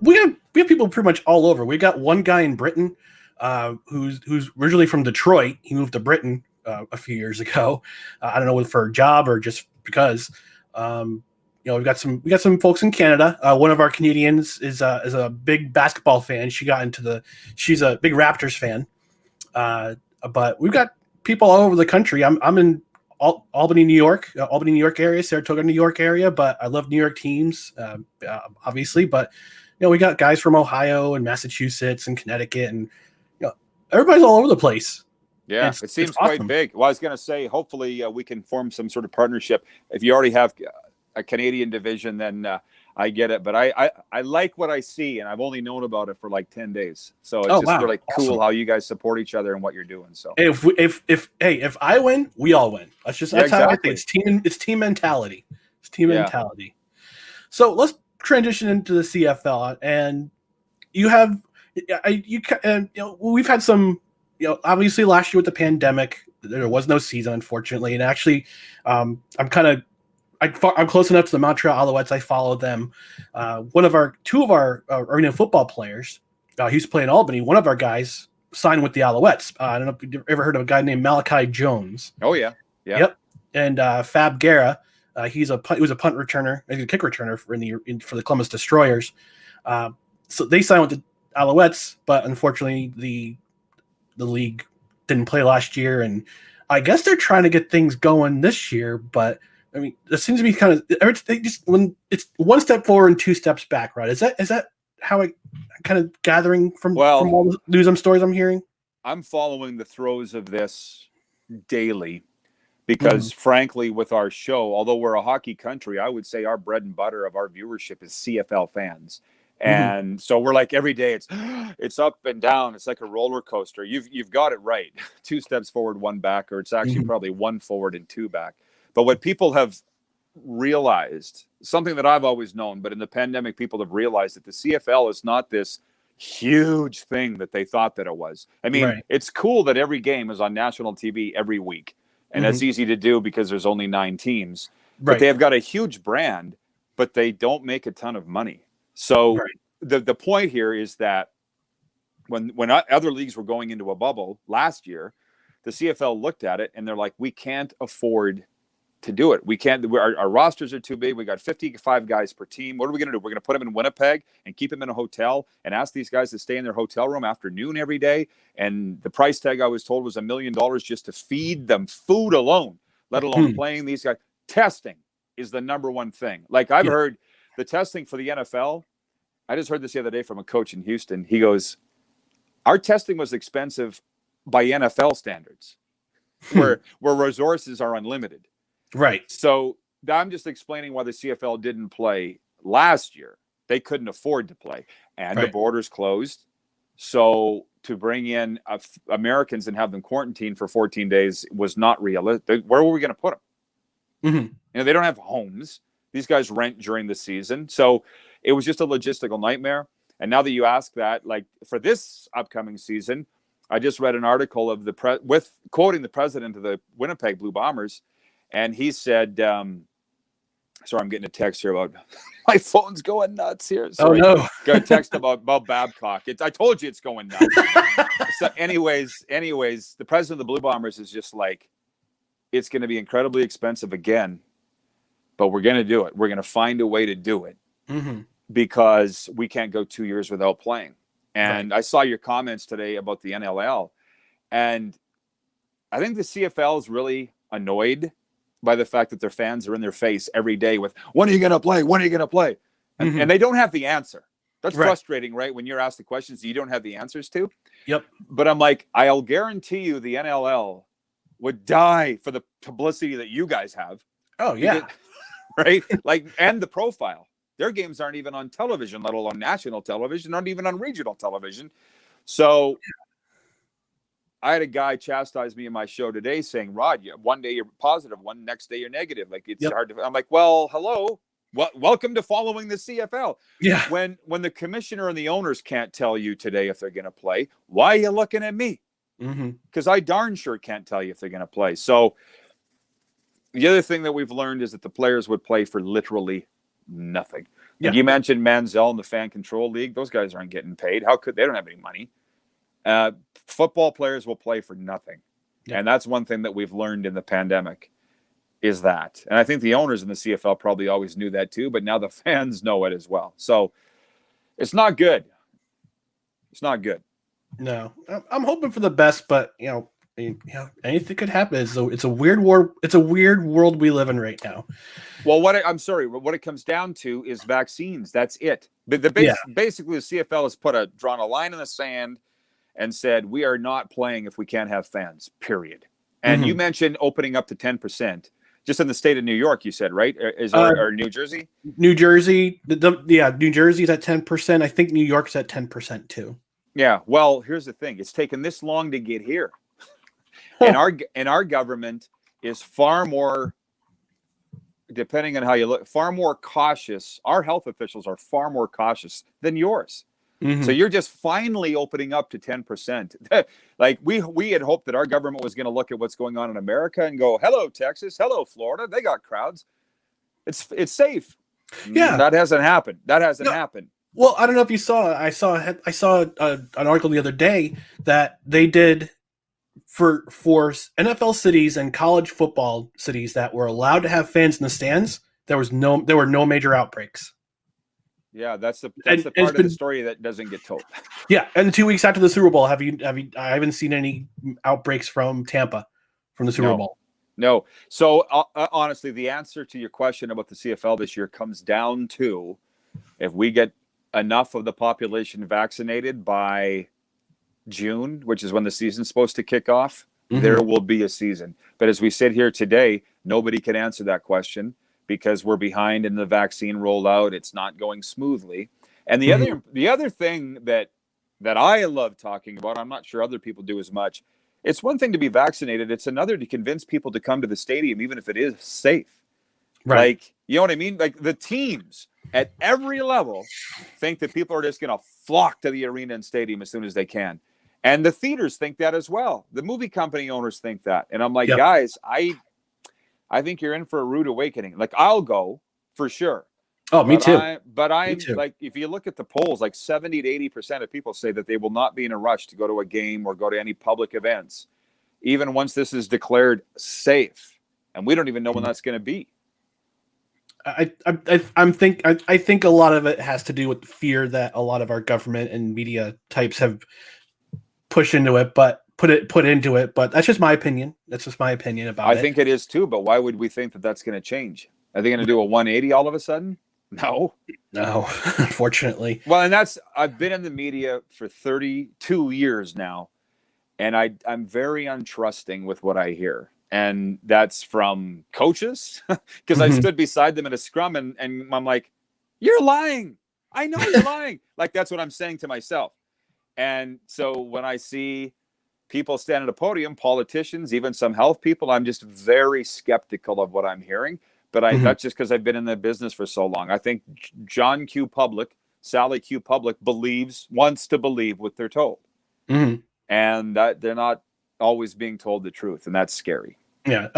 We have people pretty much all over. We got one guy in Britain, who's originally from Detroit. He moved to Britain a few years ago. I don't know whether for a job or just because. We got some folks in Canada. One of our Canadians is a big basketball fan. She's a big Raptors fan. But we've got people all over the country. I'm in Albany, New York area, Saratoga, New York area. But I love New York teams, obviously. But we got guys from Ohio and Massachusetts and Connecticut, and everybody's all over the place. Yeah, it seems quite awesome. Big. Well, I was going to say, hopefully we can form some sort of partnership. If you already have a Canadian division, then I get it. But I like what I see, and I've only known about it for like 10 days. So it's really cool how you guys support each other and what you're doing. So if I win, we all win. That's how I think. It's team mentality. It's team mentality. So let's transition into the CFL, and we've had some. Obviously last year with the pandemic, there was no season, unfortunately, and actually, I'm close enough to the Montreal Alouettes. I follow them. Two of our arena football players, he used to play in Albany. One of our guys signed with the Alouettes. I don't know if you've ever heard of a guy named Malachi Jones. Oh yeah. Yep. And Fab Guerra, He was a punt returner, a kick returner for the Columbus Destroyers. So they signed with the Alouettes, but unfortunately the league didn't play last year, and I guess they're trying to get things going this year. But I mean, it seems to be kind of when it's one step forward and two steps back, right? Is that how I kind of gathering from all the news and stories I'm hearing? I'm following the throes of this daily because, frankly, with our show, although we're a hockey country, I would say our bread and butter of our viewership is CFL fans. And so we're like every day it's up and down. It's like a roller coaster. You've got it right. 2 steps forward, 1 back, or it's actually probably 1 forward and 2 back. But what people have realized, something that I've always known, but in the pandemic, people have realized that the CFL is not this huge thing that they thought that it was. I mean, It's cool that every game is on national TV every week. And that's easy to do because there's only 9 teams. But they have got a huge brand, but they don't make a ton of money. So the point here is that when other leagues were going into a bubble last year, the CFL looked at it and they're like, we can't afford to do it. We can't. Our rosters are too big. We got 55 guys per team. What are we going to do? We're going to put them in Winnipeg and keep them in a hotel and ask these guys to stay in their hotel room after noon every day. And the price tag I was told was $1 million just to feed them food alone, let alone playing these guys. Testing is the number one thing. Like I've heard the testing for the NFL. I just heard this the other day from a coach in Houston. He goes, our testing was expensive by NFL standards where resources are unlimited. Right. So I'm just explaining why the CFL didn't play last year. They couldn't afford to play, and the borders closed. So to bring in Americans and have them quarantined for 14 days was not realistic. Where were we going to put them? They don't have homes. These guys rent during the season. So it was just a logistical nightmare. And now that you ask that, like for this upcoming season, I just read an article of quoting the president of the Winnipeg Blue Bombers. And he said, sorry, I'm getting a text here about my phone's going nuts here. Sorry. Oh, no. Got a text about Babcock. I told you it's going nuts. So anyways, the president of the Blue Bombers is just like, it's going to be incredibly expensive again, but we're going to do it. We're going to find a way to do it because we can't go 2 years without playing. And I saw your comments today about the NLL. And I think the CFL is really annoyed by the fact that their fans are in their face every day with, when are you going to play? When are you going to play? And they don't have the answer. That's frustrating, right? When you're asked the questions you don't have the answers to. Yep. But I'm like, I'll guarantee you the NLL would die for the publicity that you guys have. Oh, yeah. Right? Like, and the profile. Their games aren't even on television, let alone national television, not even on regional television. So I had a guy chastise me in my show today saying, Rod, one day you're positive, one next day you're negative. Like it's hard to, I'm like, well, hello, welcome to following the CFL. Yeah. When the commissioner and the owners can't tell you today if they're going to play, why are you looking at me? Because I darn sure can't tell you if they're going to play. So the other thing that we've learned is that the players would play for literally nothing. And you mentioned Manziel and the Fan Control League. Those guys aren't getting paid. How could they? Don't have any money. Football players will play for nothing. And that's one thing that we've learned in the pandemic is that. And I think the owners in the CFL probably always knew that too, but now the fans know it as well. So it's not good. It's not good. No, I'm hoping for the best, but anything could happen. It's a weird war. It's a weird world we live in right now. Well, what it comes down to is vaccines. That's it. But basically the CFL has drawn a line in the sand and said, we are not playing if we can't have fans, period. And you mentioned opening up to 10%, just in the state of New York, you said, right? Or New Jersey? New Jersey. New Jersey's at 10%. I think New York's at 10% too. Yeah. Well, here's the thing. It's taken this long to get here. And our government is far more, depending on how you look, far more cautious. Our health officials are far more cautious than yours. So you're just finally opening up to 10%. Like we had hoped that our government was going to look at what's going on in America and go, hello, Texas. Hello, Florida. They got crowds. It's safe. Yeah. That hasn't happened. Happened. Well, I don't know if you saw, I saw an article the other day that they did for NFL cities and college football cities that were allowed to have fans in the stands, there were no major outbreaks. Yeah, that's the part of the story that doesn't get told. Yeah, and 2 weeks after the Super Bowl, have you? I haven't seen any outbreaks from Tampa from the Super Bowl. No. So honestly, the answer to your question about the CFL this year comes down to if we get enough of the population vaccinated by June, which is when the season's supposed to kick off, there will be a season. But as we sit here today, nobody can answer that question because we're behind in the vaccine rollout. It's not going smoothly. And the other thing that I love talking about, I'm not sure other people do as much. It's one thing to be vaccinated. It's another to convince people to come to the stadium, even if it is safe. Right. Like, you know what I mean? Like the teams at every level think that people are just going to flock to the arena and stadium as soon as they can. And the theaters think that as well. The movie company owners think that. And I'm like, guys, I think you're in for a rude awakening. Like, I'll go for sure. Oh, me too. I'm like, if you look at the polls, like 70 to 80% of people say that they will not be in a rush to go to a game or go to any public events, even once this is declared safe. And we don't even know when that's going to be. I think a lot of it has to do with the fear that a lot of our government and media types have pushed into it, but put into it. But that's just my opinion. That's just my opinion about it. I think it is too. But why would we think that that's going to change? Are they going to do a 180 all of a sudden? No, unfortunately. Well, and I've been in the media for 32 years now, and I'm very untrusting with what I hear. And that's from coaches, because I stood beside them in a scrum and I'm like, you're lying. I know you're lying. Like, that's what I'm saying to myself. And so when I see people stand at a podium, politicians, even some health people, I'm just very skeptical of what I'm hearing. But that's just because I've been in the business for so long. I think John Q. Public, Sally Q. Public wants to believe what they're told. And that they're not always being told the truth. And that's scary. Yeah.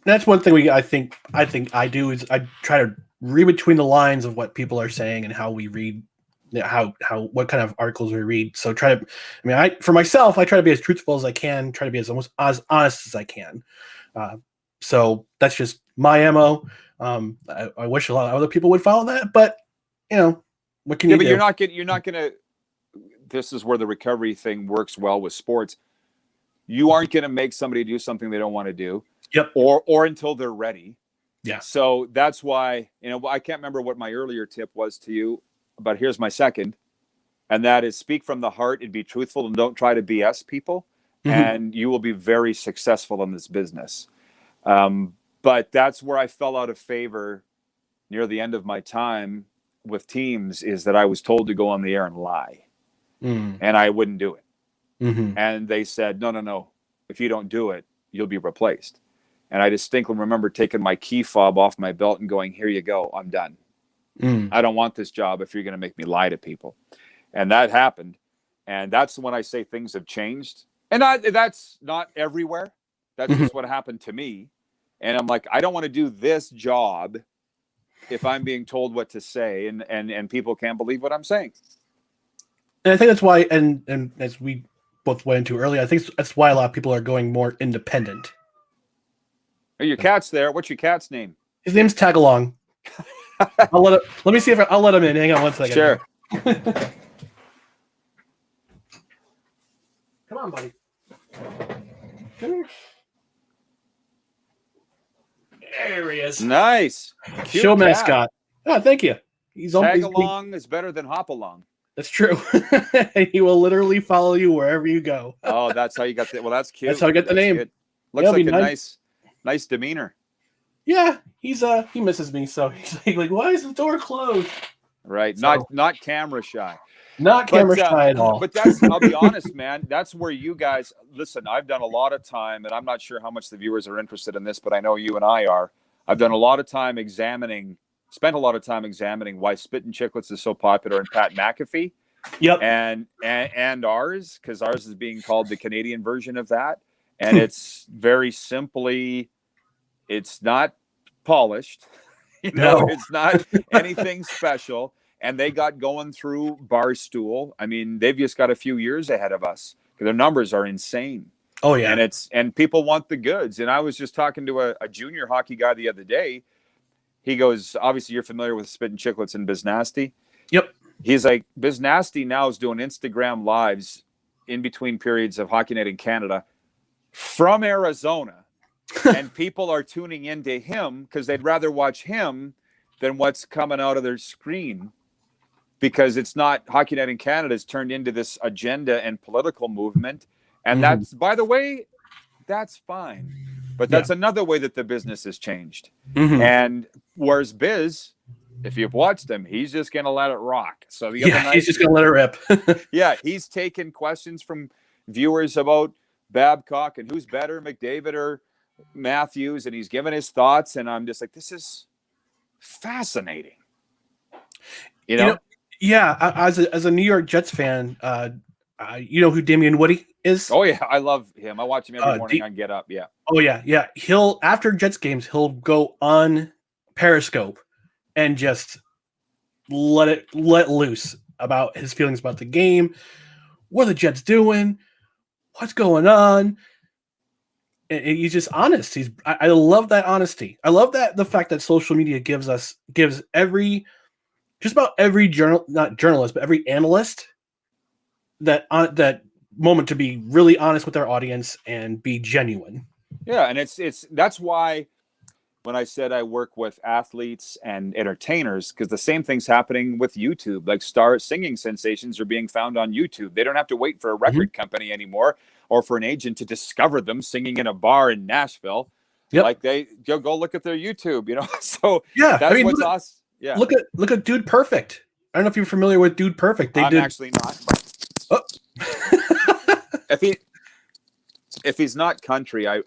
That's one thing I think I do is I try to read between the lines of what people are saying and how we read, what kind of articles we read. So for myself, I try to be as truthful as I can, try to be as honest as I can. So that's just my MO. I wish a lot of other people would follow that, but what can you do? But you're not gonna. This is where the recovery thing works well with sports. You aren't going to make somebody do something they don't want to do. Yep. Or until they're ready. Yeah. So that's why, I can't remember what my earlier tip was to you, but here's my second. And that is speak from the heart and be truthful and don't try to BS people. And you will be very successful in this business. But that's where I fell out of favor near the end of my time with teams, is that I was told to go on the air and lie. And I wouldn't do it. And they said, no. If you don't do it, you'll be replaced. And I distinctly remember taking my key fob off my belt and going, here you go. I'm done. I don't want this job if you're going to make me lie to people. And that happened. And that's when I say things have changed. And that's not everywhere. That's just what happened to me. And I'm like, I don't want to do this job if I'm being told what to say and people can't believe what I'm saying. And I think that's why, and as we both went into earlier, I think that's why a lot of people are going more independent. Are your cat's there? What's your cat's name? His name's Tagalong. Let me see if I'll let him in. Hang on one second. Sure. Come on, buddy. Come here. There he is. Nice. Cute Show cat. mascot. Oh, thank you. Tag along is better than hop along. That's true. He will literally follow you wherever you go. Oh, that's how you got the. Well, that's cute. That's how I got the name. Good. Looks like a nice demeanor. Yeah, he misses me, so he's like, why is the door closed? Right. So, not camera shy. Not camera shy at all. But I'll be honest, man, that's where you guys listen. I've done a lot of time, and I'm not sure how much the viewers are interested in this, but I know you and I are. I've done a lot of time spent a lot of time examining why Spittin' Chicklets is so popular in Pat McAfee. Yep. And ours, because ours is being called the Canadian version of that. And it's very simply, it's not polished. No. It's not anything special. And they got going through Barstool. I mean, they've just got a few years ahead of us. Their numbers are insane. Oh yeah. And people want the goods. And I was just talking to a junior hockey guy the other day. He goes, obviously you're familiar with Spit and Chicklets and Biz Nasty. Yep. He's like, Biz Nasty now is doing Instagram lives in between periods of Hockey Night in Canada from Arizona. And people are tuning into him because they'd rather watch him than what's coming out of their screen, because it's not, Hockey Night in Canada has turned into this agenda and political movement. And that's, by the way, that's fine. But that's another way that the business has changed. And whereas Biz, if you've watched him, he's just going to let it rock. So the other night, he's just going to let it rip. yeah, he's taking questions from viewers about Babcock and who's better, McDavid or Matthews, and he's giving his thoughts. And I'm just like, this is fascinating. You know? Yeah, as a New York Jets fan, you know who Damian Woody is? Oh yeah, I love him. I watch him every morning on Get Up. Yeah. Oh yeah. He'll, after Jets games, he'll go on Periscope and just let loose about his feelings about the game. What are the Jets doing? What's going on? And he's just honest. I love that honesty. I love that, the fact that social media gives just about every not journalist, but every analyst that moment to be really honest with their audience and be genuine. Yeah, and that's why when I said I work with athletes and entertainers, because the same thing's happening with YouTube. Like star singing sensations are being found on YouTube. They don't have to wait for a record company anymore or for an agent to discover them singing in a bar in Nashville. Yep. Like they go look at their YouTube, So yeah, that's what's awesome. Yeah. Look at Dude Perfect. I don't know if you're familiar with Dude Perfect. I'm actually not. Oh. If he's not country, I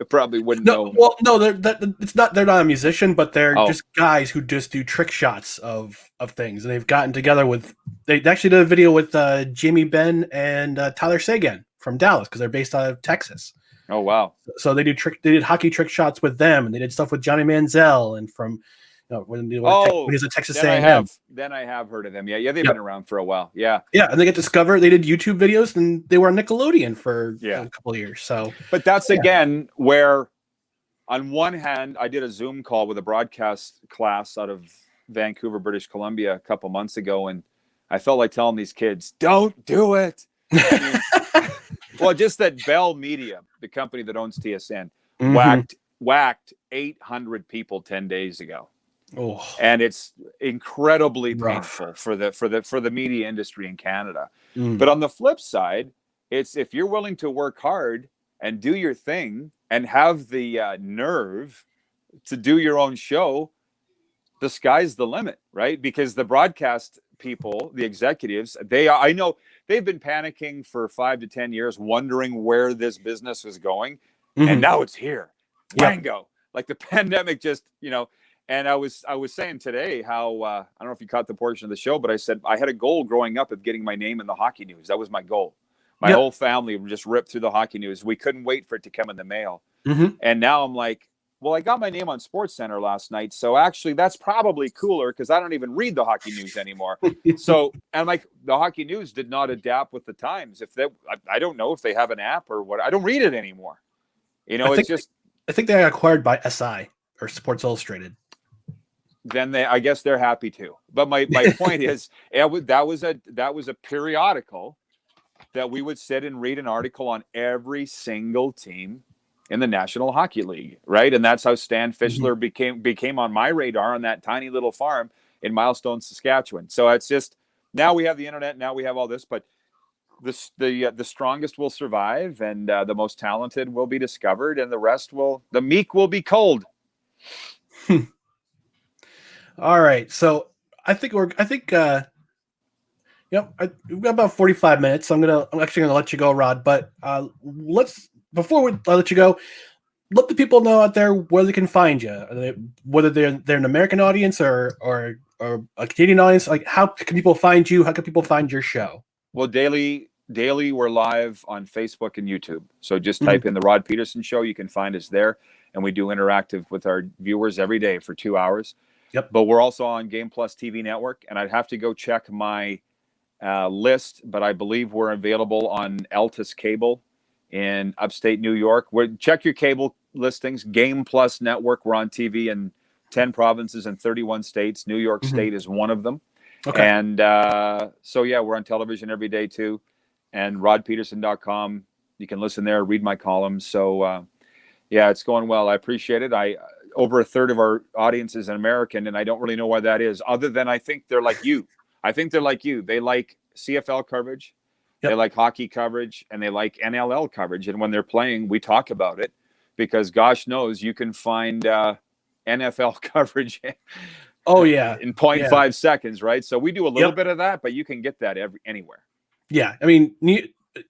probably wouldn't know. Well, no, they're not a musician, but they're just guys who just do trick shots of things, and they've gotten together they actually did a video with Jamie Benn and Tyler Sagan from Dallas, because they're based out of Texas. Oh wow! So they did hockey trick shots with them, and they did stuff with Johnny Manziel and from. When he's at Texas A&M. Then I have heard of them. Yeah, they've been around for a while. Yeah, and they get discovered. They did YouTube videos, and they were on Nickelodeon for a couple of years. So, but that's again where, on one hand, I did a Zoom call with a broadcast class out of Vancouver, British Columbia, a couple months ago, and I felt like telling these kids, "Don't do it." Well, just that Bell Media, the company that owns TSN, whacked 800 people 10 days ago. Oh. And it's incredibly painful for the media industry in Canada. But on the flip side, it's if you're willing to work hard and do your thing and have the nerve to do your own show, the sky's the limit, right? Because the broadcast people, the executives, I know they've been panicking for 5 to 10 years, wondering where this business was going, and now it's here. Wango, like the pandemic just, And I was saying today how I don't know if you caught the portion of the show, but I said I had a goal growing up of getting my name in the hockey news. That was my goal. My whole family just ripped through the hockey news. We couldn't wait for it to come in the mail. And now I'm like, well, I got my name on SportsCenter last night, so actually that's probably cooler because I don't even read the hockey news anymore. So and like the hockey news did not adapt with the times. I don't know if they have an app or what. I don't read it anymore. I think they got acquired by SI or Sports Illustrated. Then I guess they're happy too. But my point is, that was a periodical that we would sit and read an article on every single team in the National Hockey League, right? And that's how Stan Fischler became on my radar on that tiny little farm in Milestone, Saskatchewan. So it's just, now we have the internet, now we have all this, but the strongest will survive, and the most talented will be discovered, and the meek will be cold. All right, so we've got about 45 minutes. So I'm actually gonna let you go, Rod. But before we let you go, let the people know out there where they can find you, whether they're an American audience or a Canadian audience. Like, how can people find you? How can people find your show? Well, daily we're live on Facebook and YouTube. So just type in the Rod Pedersen Show. You can find us there, and we do interactive with our viewers every day for 2 hours. Yep. But we're also on Game Plus TV Network, and I'd have to go check my list, but I believe we're available on Altus Cable in upstate New York. Check your cable listings. Game Plus Network. We're on TV in 10 provinces and 31 states. New York State is one of them. Okay. And so, yeah, we're on television every day too. And rodpedersen.com. You can listen there, read my columns. So, yeah, it's going well. I appreciate it. Over a third of our audience is an American, and I don't really know why that is, other than I think they're like you. I think they're like you. They like CFL coverage. Yep. They like hockey coverage, and they like NLL coverage. And when they're playing, we talk about it because gosh knows you can find NFL coverage in 0.5 seconds, right? So we do a little bit of that, but you can get that anywhere. Yeah. I mean,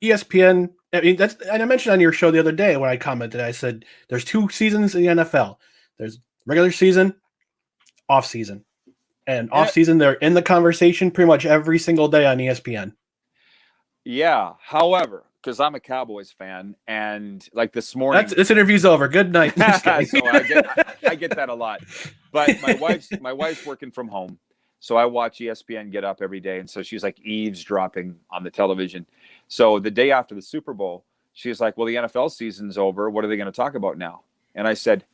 ESPN, and I mentioned on your show the other day when I commented, I said there's 2 seasons in the NFL. There's regular season, off season. And off season, they're in the conversation pretty much every single day on ESPN. Yeah. However, because I'm a Cowboys fan, and like this morning, this interview's over. Good night. So I get that a lot. But my wife's working from home, so I watch ESPN get up every day, and so she's like eavesdropping on the television. So the day after the Super Bowl, she's like, "Well, the NFL season's over. What are they going to talk about now?" And I said,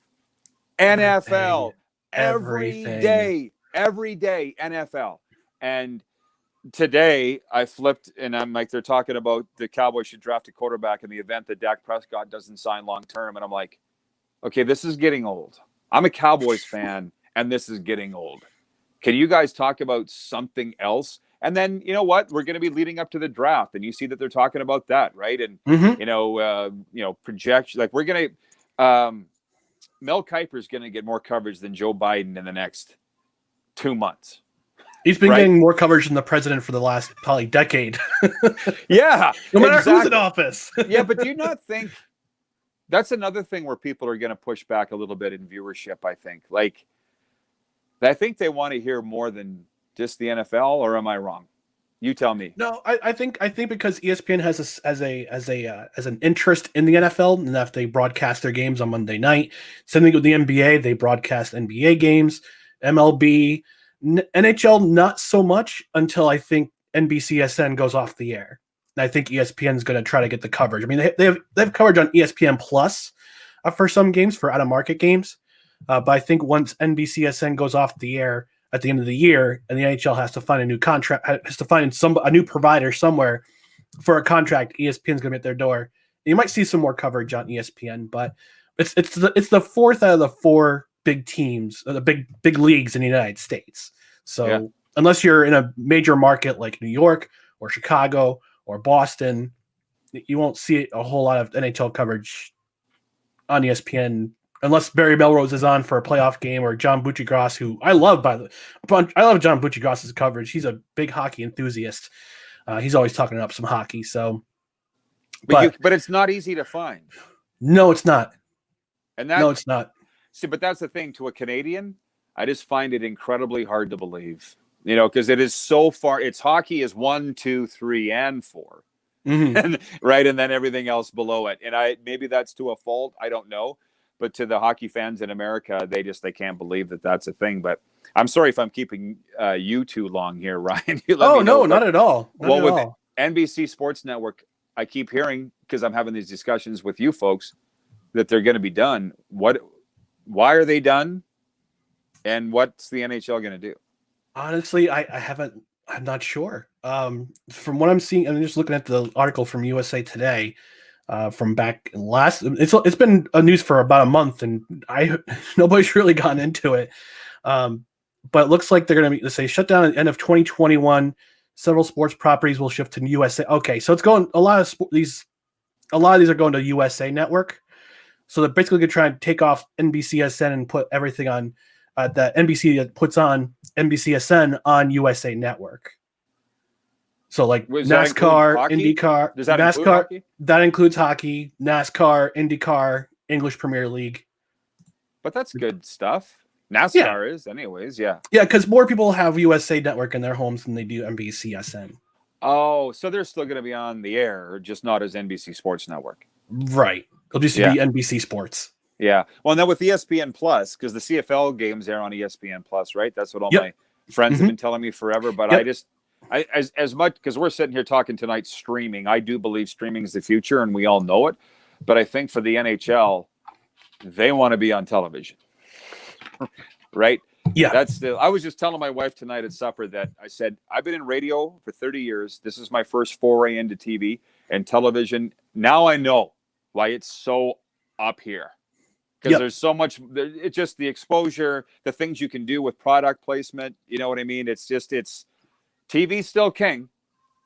"NFL every day NFL." And today I flipped and I'm like, they're talking about the Cowboys should draft a quarterback in the event that Dak Prescott doesn't sign long-term. And I'm like, okay, this is getting old. I'm a Cowboys fan and this is getting old. Can you guys talk about something else? And then, you know what? We're going to be leading up to the draft and you see that they're talking about that, right? And, projection, like we're going to, Mel Kiper is going to get more coverage than Joe Biden in the next 2 months. He's been getting more coverage than the president for the last probably decade. Yeah. No matter who's in office. Yeah, but do you not think that's another thing where people are going to push back a little bit in viewership, I think. Like, I think they want to hear more than just the NFL, or am I wrong? You tell me. No, I think because ESPN has an interest in the NFL, and that they broadcast their games on Monday night. Same thing with the NBA; they broadcast NBA games, MLB, NHL not so much until I think NBCSN goes off the air. And I think ESPN is going to try to get the coverage. I mean, they have coverage on ESPN Plus for some games, for out of market games, but I think once NBCSN goes off the air at the end of the year, and the NHL has to find a new contract, has to find a new provider somewhere for a contract, ESPN's going to be at their door. You might see some more coverage on ESPN, but it's the 4th out of the 4 big teams, the big leagues in the United States. So unless you're in a major market like New York or Chicago or Boston, you won't see a whole lot of NHL coverage on ESPN. Unless Barry Melrose is on for a playoff game, or John Buccigross, who I love, I love John Buccigross's coverage. He's a big hockey enthusiast. He's always talking up some hockey. So, but it's not easy to find. No, it's not. No, it's not. See, but that's the thing. To a Canadian, I just find it incredibly hard to believe. Because it is so far. It's hockey is 1, 2, 3, and 4, right, and then everything else below it. And maybe that's to a fault. I don't know. But to the hockey fans in America, they can't believe that that's a thing. But I'm sorry if I'm keeping you too long here, Ryan. No, not at all. With NBC Sports Network, I keep hearing, because I'm having these discussions with you folks, that they're going to be done. Why are they done? And what's the NHL going to do? Honestly, I'm not sure. From what I'm seeing, I'm just looking at the article from USA Today. From back it's been a news for about a month, and nobody's really gotten into it. But it looks like they're going to say shut down at the end of 2021. Several sports properties will shift to USA. Okay, so it's going a lot of these are going to USA Network. So they're basically going to try and take off NBCSN and put everything on that NBC puts on NBCSN on USA Network. So like NASCAR, IndyCar, does that NASCAR, include hockey? That includes hockey, NASCAR, IndyCar, English Premier League. But that's good stuff. NASCAR is anyways, yeah. Yeah, because more people have USA Network in their homes than they do NBCSN. Oh, so they're still going to be on the air, just not as NBC Sports Network. Right. It'll just be NBC Sports. Yeah. Well, now with ESPN Plus, because the CFL games air on ESPN Plus, right? That's what all my friends have been telling me forever. But as much, because we're sitting here talking tonight streaming, I do believe streaming is the future, and we all know it. But I think for the NHL, they want to be on television, right? Yeah. I was just telling my wife tonight at supper that I said, I've been in radio for 30 years. This is my first foray into TV and television. Now I know why it's so up here. Because there's so much, it's just the exposure, the things you can do with product placement. You know what I mean? It's TV's still king,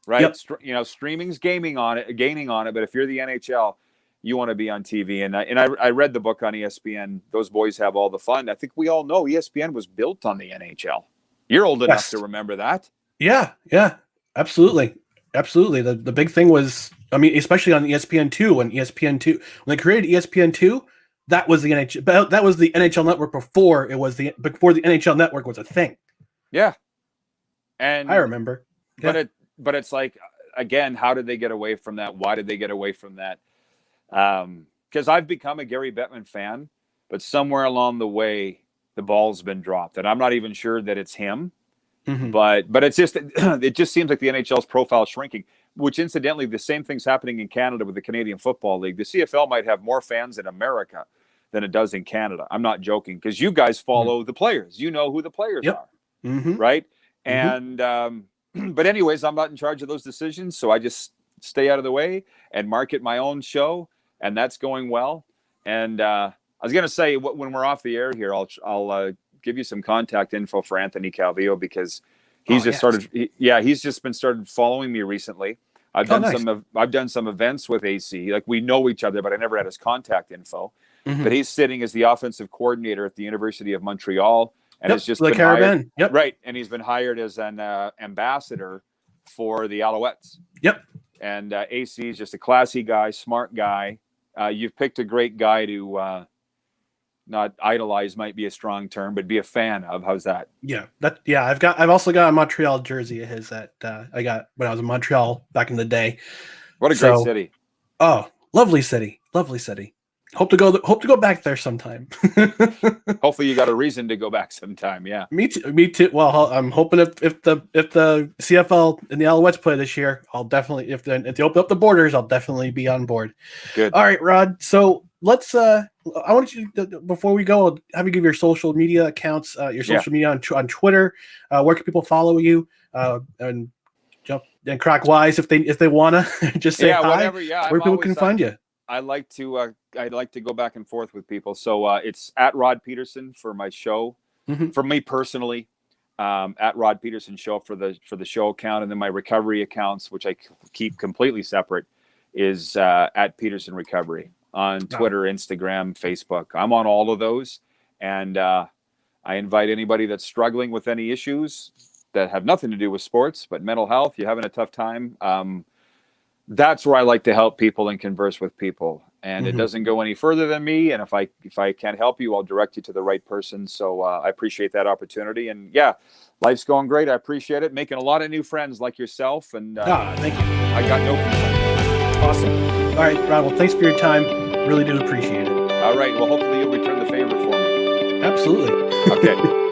right? Yep. Streaming's gaining on it. But if you're the NHL, you want to be on TV. And I read the book on ESPN. Those boys have all the fun. I think we all know ESPN was built on the NHL. You're old enough to remember that. Yeah, absolutely. The big thing was, I mean, especially on ESPN2, when they created ESPN2, that was the NHL. That was the NHL network before the NHL network was a thing. Yeah, and I remember. Yeah. But it's like, again, how did they get away from that? Why did they get away from that? Because I've become a Gary Bettman fan, but somewhere along the way, the ball's been dropped, and I'm not even sure that it's him. Mm-hmm. But it just seems like the NHL's profile is shrinking. Which, incidentally, the same thing's happening in Canada with the Canadian Football League. The CFL might have more fans in America than it does in Canada. I'm not joking, because you guys follow the players. You know who the players are, right? And but anyways, I'm not in charge of those decisions, so I just stay out of the way and market my own show, and that's going well. And I was going to say, when we're off the air here, I'll give you some contact info for Anthony Calvillo, because he's he's just been started following me recently. I've done some events with AC. Like, we know each other, but I never had his contact info. But he's sitting as the offensive coordinator at the University of Montreal, and has just been hired. Right, and he's been hired as an ambassador for the Alouettes. And AC is just a classy guy, smart guy. You've picked a great guy to not idolize might be a strong term, but be a fan of. How's that? I've also got a Montreal jersey of his that I got when I was in Montreal back in the day. What a great city! Oh, lovely city. Hope to go back there sometime. Hopefully you got a reason to go back sometime. Yeah. Me too. Well, I'm hoping if the CFL and the Alouettes play this year, I'll definitely, if they open up the borders, I'll definitely be on board. Good. All right, Rod. So let's I want you to, before we go, I'll have you give your social media accounts, your social media on Twitter. Where can people follow you? And jump and crack wise if they wanna just say hi. Whatever. Yeah. Where people can find you. I'd like to go back and forth with people. So it's at Rod Pedersen for my show. For me personally, at Rod Pedersen Show for the show account, and then my recovery accounts, which I keep completely separate, is at Pedersen Recovery on Twitter, Instagram, Facebook. I'm on all of those, and I invite anybody that's struggling with any issues that have nothing to do with sports but mental health. You're having a tough time. That's where I like to help people and converse with people. And it doesn't go any further than me. And if I can't help you, I'll direct you to the right person. So I appreciate that opportunity. And yeah, life's going great. I appreciate it. Making a lot of new friends like yourself. And thank you. I got no complaints. Awesome. All right, Rod. Well, thanks for your time. Really do appreciate it. All right. Well, hopefully you'll return the favor for me. Absolutely. Okay.